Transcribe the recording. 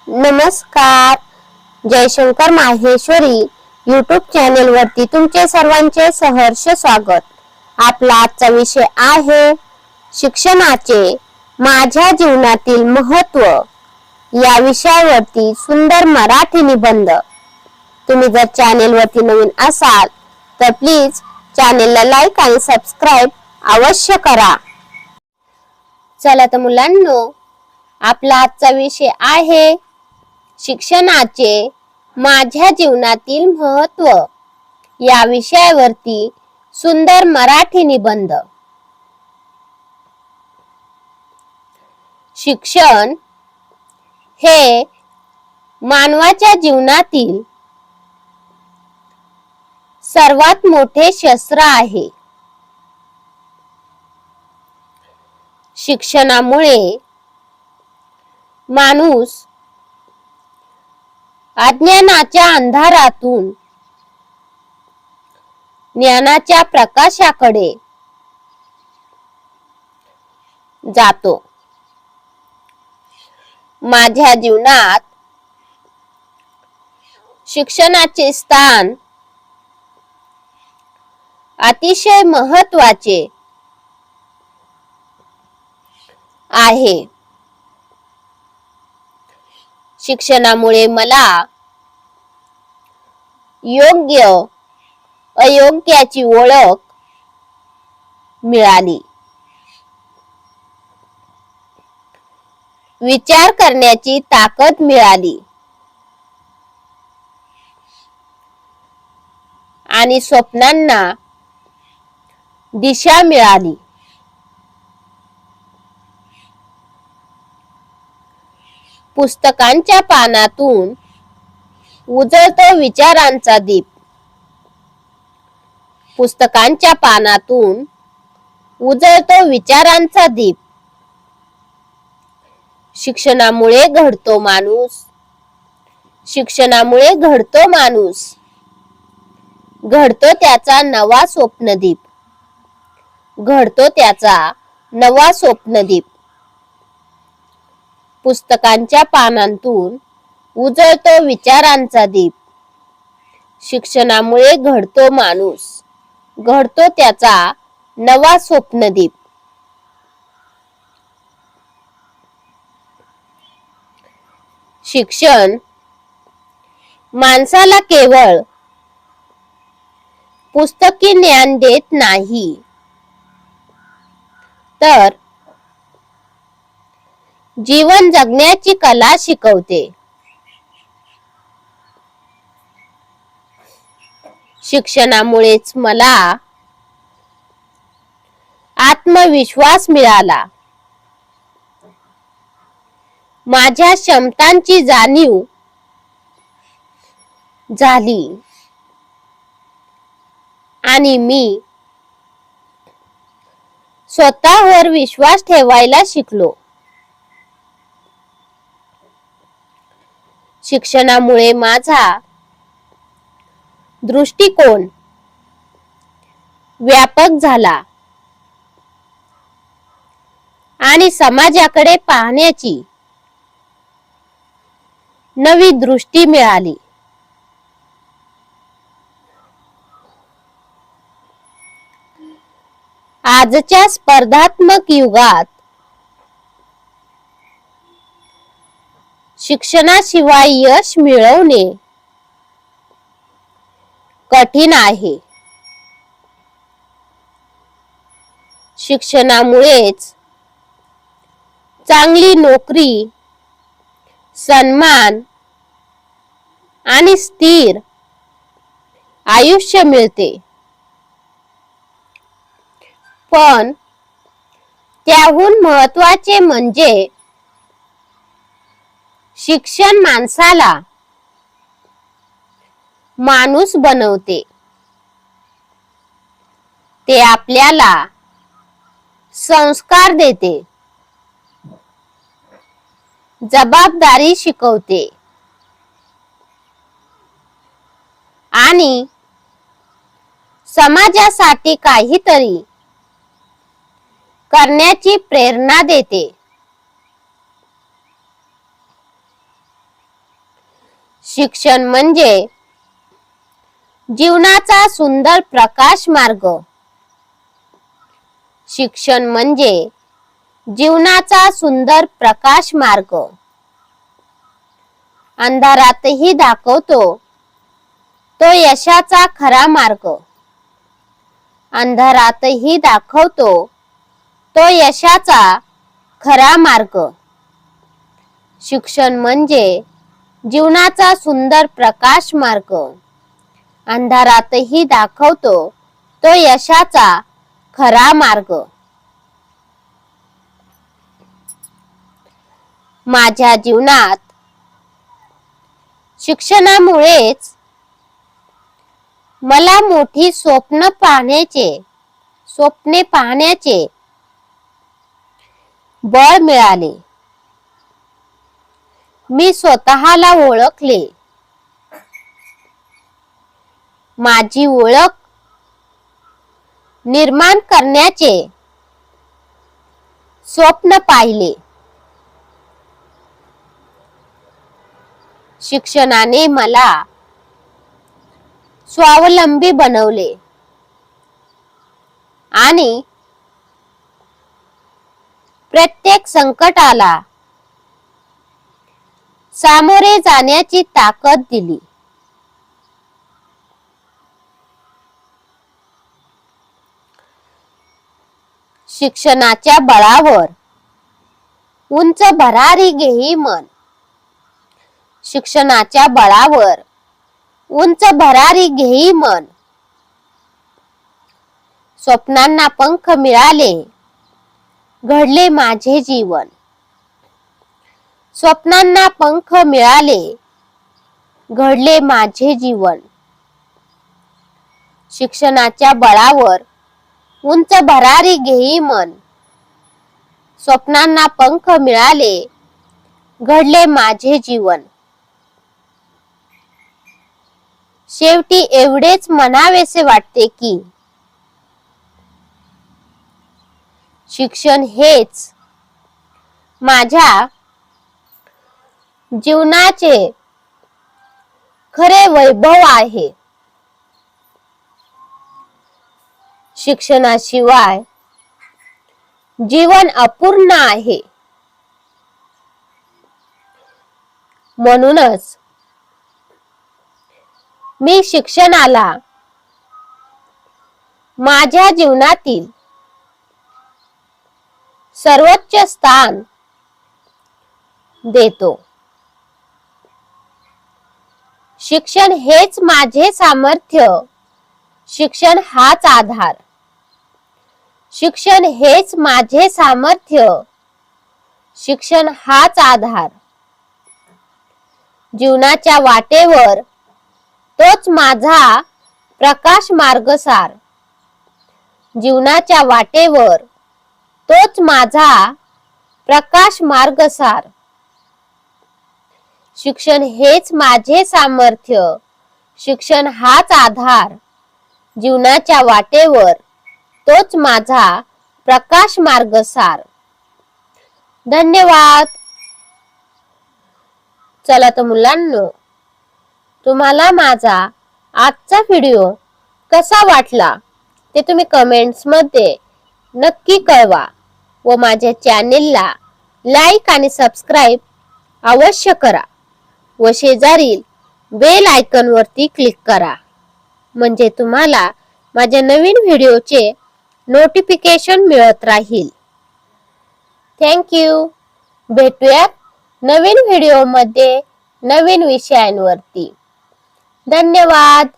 नमस्कार. Jaishankar Maheshwari YouTube channel वरती तुमचे सर्वांचे सहर्ष स्वागत. आपला आजचा विषय आहे शिक्षणाचे माझ्या जीवनातील महत्त्व. या विषयावरती सुंदर मराठी निबंध. तुम्ही जर चॅनल वरती नवीन असाल तर प्लीज चॅनलला लाईक आणि सबस्क्राईब अवश्य करा. चला तर मुलांनो, आपला आजचा विषय आहे शिक्षणाचे माझ्या जीवनातील महत्त्व. या विषयावरती सुंदर मराठी निबंध. शिक्षण हे मानवाच्या जीवनातील सर्वात मोठे शस्त्र आहे. शिक्षणामुळे माणूस अज्ञानाच्या अंधारातून ज्ञानाच्या प्रकाशाकडे जातो. माझ्या जीवनात शिक्षणाचे स्थान अतिशय महत्त्वाचे आहे. शिक्षणामुळे मला योग्य अयोग्याची ओळख मिळाली. विचार करण्याची ताकद मिळाली आणि स्वप्नांना दिशा मिळाली. पुस्तकांच्या पानातून उजळतो विचारांचा दीप. पुस्तकांच्या पानातून उजळतो विचारांचा दीप. शिक्षणामुळे घडतो माणूस. शिक्षणामुळे घडतो माणूस. घडतो त्याचा नवा स्वप्नदीप. घडतो त्याचा नवा स्वप्नदीप. पुस्तकांच्या पानांतून उजळतो विचारांचा दीप. शिक्षणामुळे घडतो माणूस. घडतो त्याचा नवा स्वप्नदीप. शिक्षण माणसाला केवळ पुस्तकी ज्ञान देत नाही, तर जीवन जगण्याची कला शिकवते. शिक्षणामुळेच मला आत्मविश्वास मिळाला. माझ्या क्षमतांची जाणीव झाली आणि मी स्वतःवर विश्वास ठेवायला शिकलो. शिक्षणामुळे माझा दृष्टिकोन व्यापक झाला आणि समाजाकडे पाहण्याची नवी दृष्टी मिळाली. आजच्या स्पर्धात्मक युगात शिक्षणाशिवाय यश मिळवणे कठीण आहे. शिक्षणामुळेच चांगली नोकरी, सन्मान आणि स्थिर आयुष्य मिळते. पण त्याहून महत्त्वाचे म्हणजे शिक्षण माणसाला माणूस बनवते. ते आपल्याला संस्कार देते, जबाबदारी शिकवते आणि समाजासाठी काहीतरी करण्याची प्रेरणा देते. शिक्षण म्हणजे जीवनाचा सुंदर प्रकाश मार्ग. शिक्षण म्हणजे जीवनाचा सुंदर प्रकाश मार्ग. अंधारातही दाखवतो तो यशाचा खरा मार्ग. अंधारातही दाखवतो तो यशाचा खरा मार्ग. शिक्षण म्हणजे जीवनाचा सुंदर प्रकाश मार्ग. अंधारातही दाखवतो तो यशाचा खरा मार्ग. माझ्या जीवनात शिक्षणामुळेच मला मोठी स्वप्ने पाहण्याचे बळ मिळाले. मी स्वतःला ओळखले. माझी ओळख निर्माण करण्याचे स्वप्न पाहिले. शिक्षणाने मला स्वावलंबी बनवले आणि प्रत्येक संकटाला सामोरे जाण्याची ताकद दिली. शिक्षणाच्या बळावर उंच भरारी घेई मन. शिक्षणाच्या बळावर उंच भरारी घेई मन. स्वप्नांना पंख मिळाले, घडले माझे जीवन. स्वप्नांना पंख मिळाले, घडले माझे जीवन. शिक्षणाच्या बळावर उंच भरारी घेई मन. स्वप्नांना पंख मिळाले, घडले माझे जीवन. शेवटी एवढेच म्हणावेसे वाटते की शिक्षण हेच माझ्या जीवनाचे खरे वैभव आहे. शिक्षणाशिवाय जीवन अपूर्ण आहे. म्हणूनच मी शिक्षणाला माझ्या जीवनातील सर्वोच्च स्थान देतो. शिक्षण हेच माझे सामर्थ्य. शिक्षण हाच आधार. शिक्षण हेच माझे सामर्थ्य. शिक्षण हाच आधार. जीवनाच्या वाटेवर तोच माझा प्रकाश मार्गसार. जीवनाच्या वाटेवर तोच माझा प्रकाश मार्गसार. शिक्षण हेच माझे सामर्थ्य. शिक्षण हाच आधार. जीवनाच्या वाटेवर तोच माझा प्रकाश मार्गसार. धन्यवाद. चला तर मुलांनो, तुम्हाला माझा आजचा व्हिडिओ कसा वाटला ते तुम्ही कमेंट्स मध्ये नक्की कळवा व माझ्या चॅनेलला लाईक आणि सबस्क्राईब अवश्य करा व शेजारील बेल आयकॉन वरती क्लिक करा, म्हणजे तुम्हाला माझ्या नवीन व्हिडिओचे नोटिफिकेशन मिळत राहील. Thank you. भेटूयात नवीन व्हिडिओ मध्ये नवीन विषयांवरती. धन्यवाद.